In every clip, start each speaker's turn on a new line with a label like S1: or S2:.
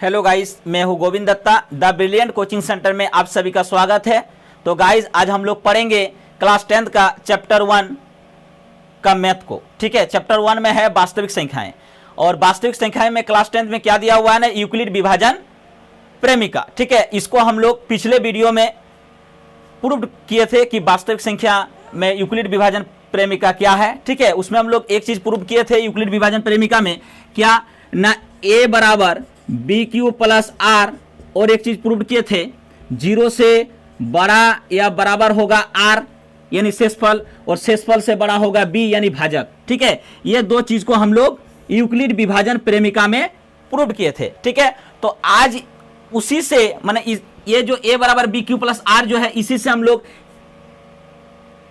S1: Hello guys, मैं हूं Govind Datta. The brilliant coaching centre में आप सभी का स्वागत है। तो गाइस, आज हम लोग पढ़ेंगे क्लास 10th का चैप्टर 1 का मैथ को। ठीक है, चैप्टर 1 में है वास्तविक संख्याएं, और वास्तविक संख्याएं में क्लास 10th में क्या दिया हुआ है ना, यूक्लिड विभाजन प्रेमिका। ठीक है, इसको हम लोग पिछले वीडियो में प्रूव किए थे कि वास्तविक संख्या में यूक्लिड विभाजन प्रेमिका क्या है। ठीक है, उसमें हम लोग एक चीज प्रूव किए थे यूक्लिड विभाजन प्रेमिका में, क्या ना a बराबर बी क्यू प्लस आर, और एक चीज प्रूव किए थे 0 से बड़ा या बराबर होगा r यानी शेषफल, और शेषफल से बड़ा होगा b यानी भाजक। ठीक है, ये दो चीज को हम लोग यूक्लिड विभाजन प्रेमिका में प्रूव किए थे। ठीक है, तो आज उसी से माने ये जो a बराबर बी क्यू प्लस आर जो है, इसी से हम लोग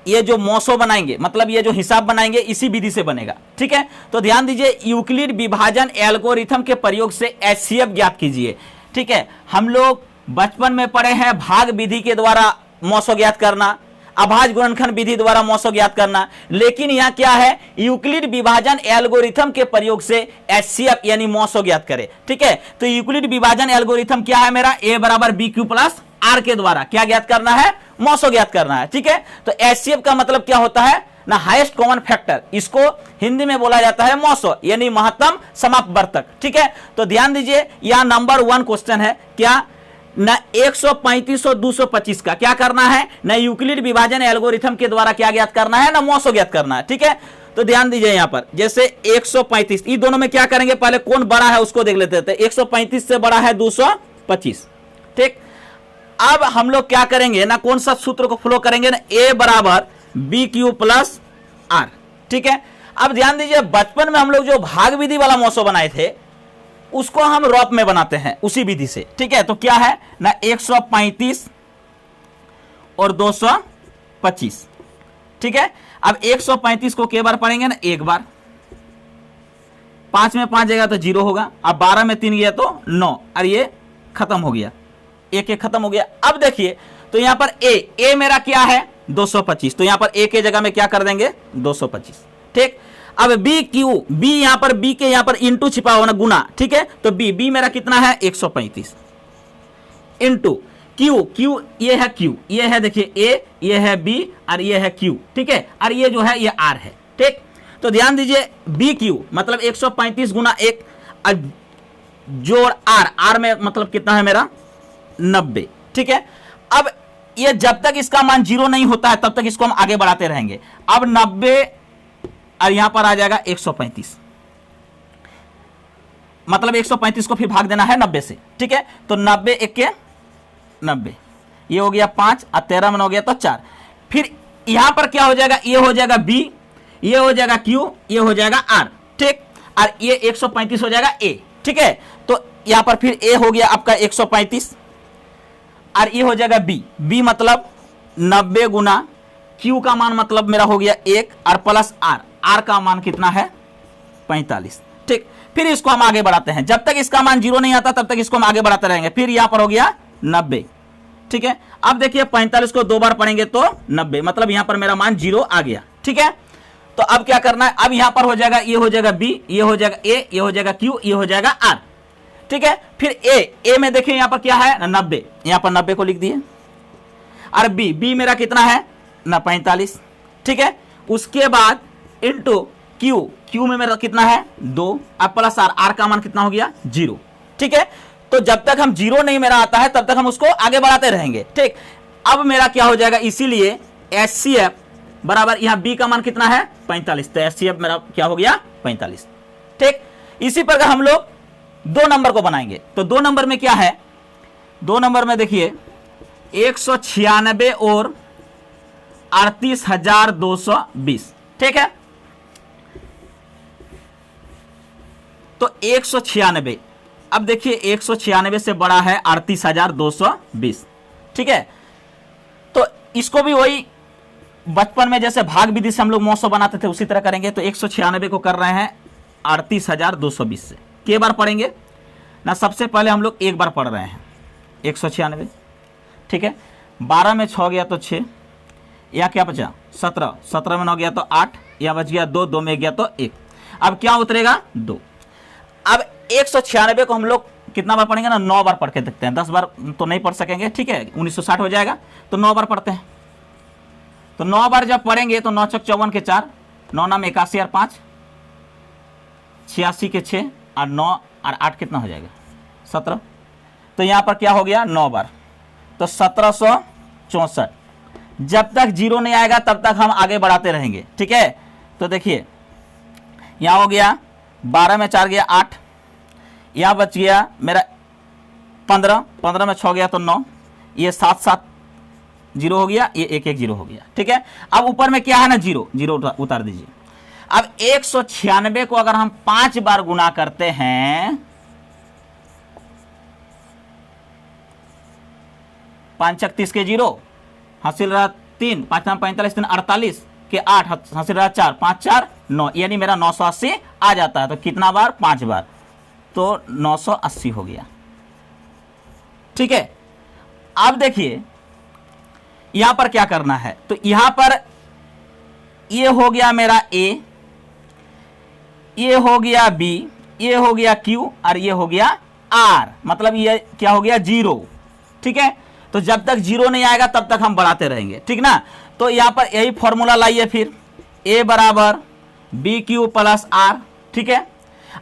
S1: ये जो मौसो बनाएंगे, मतलब ये जो हिसाब बनाएंगे इसी विधि से बनेगा। ठीक है, तो ध्यान दीजिए, यूक्लिड विभाजन एल्गोरिथम के प्रयोग से एचसीएफ ज्ञात कीजिए। ठीक है, हम लोग बचपन में पढ़े हैं भाग विधि के द्वारा मौसो ज्ञात करना, अभाज्य गुणनखंड विधि द्वारा मौसो ज्ञात करना, लेकिन यहाँ क्या है, यूक्लिड विभाजन एल्गोरिथम के प्रयोग से एचसीएफ यानी मौसो ज्ञात करे। ठीक है, तो यूक्लिड विभाजन एल्गोरिथम क्या है मेरा, a बराबर बी क्यू प्लस आर के द्वारा क्या ज्ञात करना है, मौसो ज्ञात करना है। ठीक है, तो एचसीएफ का मतलब क्या होता है ना, हाईएस्ट कॉमन फैक्टर, इसको हिंदी में बोला जाता है मौसो यानी महत्तम समापवर्तक। ठीक है, तो ध्यान दीजिए, यहां नंबर 1 क्वेश्चन है, क्या ना 135 और 225 का क्या करना है ना, यूक्लिड विभाजन एल्गोरिथम के द्वारा क्या ज्ञात करना है ना, मौसो ज्ञात करना है। ठीक है, तो ध्यान दीजिए यहां पर जैसे 135, इन दोनों में क्या करेंगे, पहले कौन बड़ा है उसको देख लेते थे। 135 से बड़ा है 225। ठीक, अब हम लोग क्या करेंगे ना, कौन सा सूत्र को फॉलो करेंगे ना, a बराबर बी क्यू प्लस आर। ठीक है, अब ध्यान दीजिए, बचपन में हम लोग जो भाग विधि वाला मौसो बनाए थे उसको हम रॉप में बनाते हैं उसी विधि से। ठीक है, तो क्या है ना, 135 और 225। ठीक है, अब 135 को के बार पढ़ेंगे ना, एक बार, 5 में 5 जाएगा तो 0 होगा, अब 12 में 3 गया तो 9, और ये खत्म हो गया, एक खत्म हो गया। अब देखिए, तो यहां पर a मेरा क्या है 225, तो यहां पर a के जगह में क्या कर देंगे 225। ठीक, अब b q, b यहां पर b के यहां पर इंटू छिपा हुआ ना, गुना। ठीक है, तो b मेरा कितना है 135 इंटू q ये है q, ये है देखिए a, ये है b और ये है q। ठीक है, और ये जो है ये r है। ठीक, तो ध्यान दीजिए, b q मतलब 135 गुना 1 जोड़ r में मतलब कितना है मेरा 90। ठीक है, अब ये जब तक इसका मान 0 नहीं होता है तब तक इसको हम आगे बढ़ाते रहेंगे। अब 90 और यहां पर आ जाएगा 135, मतलब 135 को फिर भाग देना है 90 से। ठीक है, तो 90 एक के 90, ये हो गया 5 और 13 में हो गया तो 4। फिर यहां पर क्या हो जाएगा, ये हो जाएगा b, ये हो जाएगा q, ये हो जाएगा r। ठीक, और ये 135 हो जाएगा a। ठीक है, तो यहां पर फिर a हो गया आपका 135 और ये हो जाएगा b मतलब 90 गुना q का मान मतलब मेरा हो गया 1 और प्लस r का मान कितना है 45। ठीक, फिर इसको हम आगे बढ़ाते हैं, जब तक इसका मान 0 नहीं आता तब तक इसको हम आगे बढ़ाते रहेंगे। फिर यहां पर हो गया 90। ठीक है, अब देखिए 45 को 2 बार पढ़ेंगे तो 90, मतलब यहां पर मेरा मान 0 आ गया। ठीक है, तो अब क्या करना है, अब यहां पर हो जाएगा, ये हो जाएगा b, ये हो जाएगा a, ये हो जाएगा q, ये हो जाएगा r। ठीक है, फिर a में देखिए यहां पर क्या है ना 90, यहां पर 90 को लिख दिए, और b मेरा कितना है ना 45। ठीक है, उसके बाद इंटू q में मेरा कितना है 2 और प्लस r का मान कितना हो गया 0। ठीक है, तो जब तक हम 0 नहीं मेरा आता है तब तक हम उसको आगे बढ़ाते रहेंगे। ठीक, अब मेरा क्या हो जाएगा, इसीलिए एचसीएफ बराबर यहां b का मान कितना है 45, तो एचसीएफ मेरा क्या हो गया 45। ठीक, इसी प्रकार हम लोग 2 नंबर को बनाएंगे। तो 2 नंबर में क्या है, 2 नंबर में देखिए 196 और 38,220। ठीक है, तो 196, अब देखिए 196 से बड़ा है 38,220। ठीक है, तो इसको भी वही बचपन में जैसे भाग विधि से हम लोग मौसो बनाते थे उसी तरह करेंगे। तो 196 को कर रहे हैं 38,220 से, के बार पढ़ेंगे ना, सबसे पहले हम लोग एक बार पढ़ रहे हैं 196। ठीक है, 12 में 6 गया तो 6, या क्या बचा 17, 17 में 9 गया तो 8, या बच गया 2, 2 में गया तो 1। अब क्या उतरेगा 2। अब 196 को हम लोग कितना बार पढ़ेंगे ना, 9 बार पढ़ के देखते हैं, 10 बार तो नहीं पढ़ सकेंगे, ठीक है, 1960 हो जाएगा, तो 9 बार पढ़ते हैं। तो 9 बार जब पढ़ेंगे तो 9 चौक 54 के 4, 9 नाम 81 और 5 86 के 6 और 9 और 8 कितना हो जाएगा 17। तो यहाँ पर क्या हो गया 9 बार, तो 1764। जब तक जीरो नहीं आएगा तब तक हम आगे बढ़ाते रहेंगे, ठीक है। तो देखिए यहाँ हो गया 12 में 4 गया 8, यहाँ बच गया मेरा 15, 15 में 6 गया तो 9, ये 7 7 जीरो हो गया, ये 1 1 जीरो हो गया, ठीक है। अब ऊपर में क्या है ना, जीरो, जीरो उतार दीजिए। अब 196 को अगर हम 5 बार गुना करते हैं, 5 36 के जीरो, हासिल रहा 3, 5 नाम 45, 3 48 के 8, हासिल रहा 4, 5 4 9, यानी मेरा 980 आ जाता है। तो कितना बार, 5 बार, तो 980 हो गया, ठीक है। अब देखिए यहां पर क्या करना है, तो यहां पर ये हो गया मेरा ए, ये हो गया बी, ये हो गया क्यू और ये हो गया आर, मतलब ये क्या हो गया जीरो, ठीक है। तो जब तक जीरो नहीं आएगा तब तक हम बढ़ाते रहेंगे, ठीक ना। तो यहां पर यही फॉर्मूला लाइए, फिर ए बराबर बी क्यू प्लस आर, ठीक है।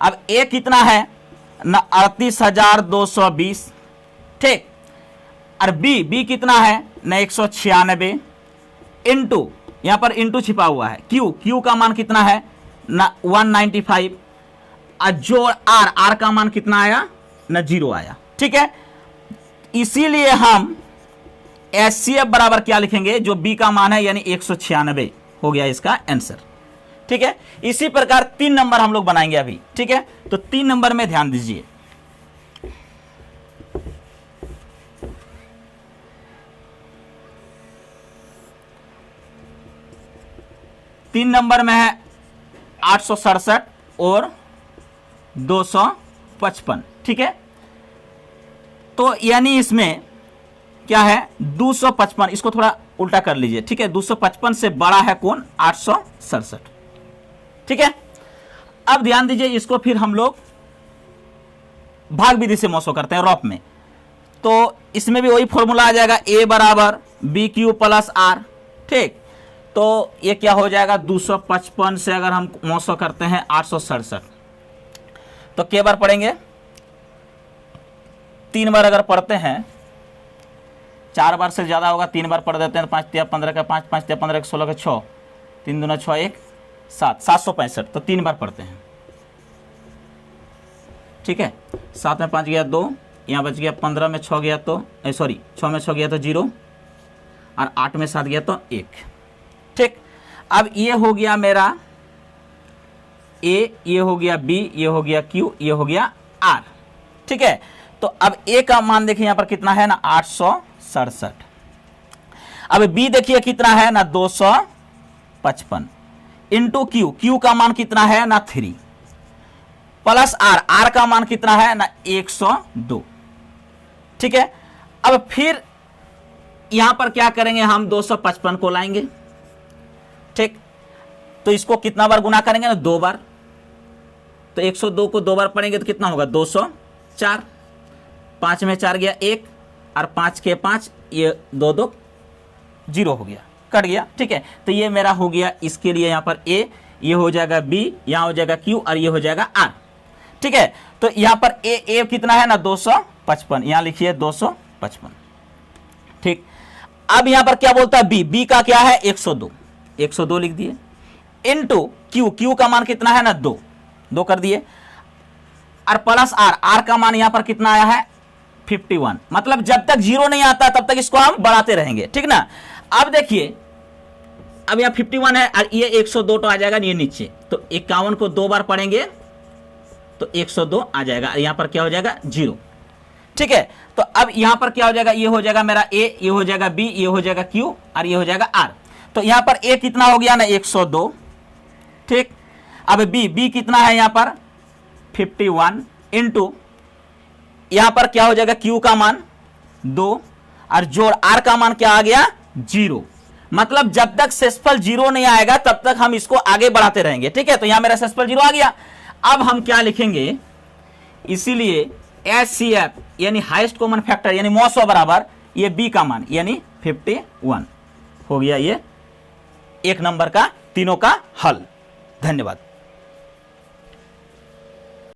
S1: अब ए कितना है ना 38,220, ठीक, और बी कितना है ना 196 इंटू, यहां पर इंटू छिपा हुआ है, क्यू का मान कितना है ना 195, और जो आर का मान कितना आया ना 0 आया, ठीक है। इसीलिए हम एचसीएफ बराबर क्या लिखेंगे, जो बी का मान है यानी 196 हो गया इसका आंसर, ठीक है। इसी प्रकार 3 नंबर हम लोग बनाएंगे अभी, ठीक है। तो 3 नंबर में ध्यान दीजिए, तीन नंबर में है 867 और 255, ठीक है। तो यानी इसमें क्या है 255, इसको थोड़ा उल्टा कर लीजिए, ठीक है। 255 से बड़ा है कौन, 867, ठीक है। अब ध्यान दीजिए, इसको फिर हम लोग भाग विधि से मौसो करते हैं रॉप में, तो इसमें भी वही फॉर्मूला आ जाएगा, ए बराबर बी क्यू प्लस आर, ठीक। तो ये क्या हो जाएगा 255 से अगर हम मौसो करते हैं 867, तो क्या बार पढ़ेंगे, 3 बार अगर पढ़ते हैं, 4 बार से ज्यादा होगा, 3 बार पढ़ देते हैं, 5 तिया 15 का 5, 5 तिया 15 का 16 का 6, 3 दूना 6 1 7, 765, तो 3 बार पढ़ते हैं, ठीक है। 7 में 5 गया 2, यहाँ बच गया 15 में 6 गया तो 6 में 6 गया तो 0, और 8 में 7 गया तो 1, ठीक। अब ये हो गया मेरा ए, ये हो गया बी, ये हो गया क्यू, ये हो गया आर, ठीक है। तो अब ए का मान देखिए यहां पर कितना है ना 867, अब बी देखिए कितना है ना 255 इंटू क्यू का मान कितना है ना 3 प्लस आर का मान कितना है ना 102, ठीक है। अब फिर यहां पर क्या करेंगे, हम 255 को लाएंगे, ठीक। तो इसको कितना बार गुना करेंगे ना 2 बार, तो 102 को 2 बार पढ़ेंगे तो कितना होगा 204, 5 में 4 गया 1, और 5 के 5, ये 2 2 0 हो गया, कट गया, ठीक है। तो ये मेरा हो गया, इसके लिए यहां पर ए, ये हो जाएगा बी, यहां हो जाएगा क्यू और ये हो जाएगा आर, ठीक है। तो यहां पर ए कितना है ना 255, यहां लिखिए 255, ठीक। अब यहां पर क्या बोलता है बी का क्या है 102 लिख दिए, इनटू क्यू का मान कितना है ना 2 कर दिए, और प्लस आर का मान यहां पर कितना आया है 51, मतलब जब तक 0 नहीं आता तब तक इसको हम बढ़ाते रहेंगे, ठीक ना। अब देखिए, अब यहां 51 है और ये 102 तो आ जाएगा ये नीचे, तो 51 को 2 बार पढ़ेंगे तो 102 आ जाएगा, और यहां पर क्या हो जाएगा 0, ठीक है। तो अब यहां पर क्या हो जाएगा, ये हो जाएगा मेरा ए, ये हो जाएगा बी, ये हो जाएगा क्यू और ये हो जाएगा आर। तो यहां पर ए कितना हो गया ना 102, ठीक। अब बी कितना है यहां पर 51 इंटू यहां पर क्या हो जाएगा क्यू का मान 2 और जोड़ आर का मान क्या आ गया 0, मतलब जब तक सेसफल 0 नहीं आएगा तब तक हम इसको आगे बढ़ाते रहेंगे, ठीक है। तो यहां मेरा सेसफल 0 आ गया। अब हम क्या लिखेंगे, इसीलिए HCF यानी हाईएस्ट कॉमन फैक्टर यानी 900 बराबर ये B का मान यानी 51 हो गया। ये एक नंबर का तीनों का हल। धन्यवाद।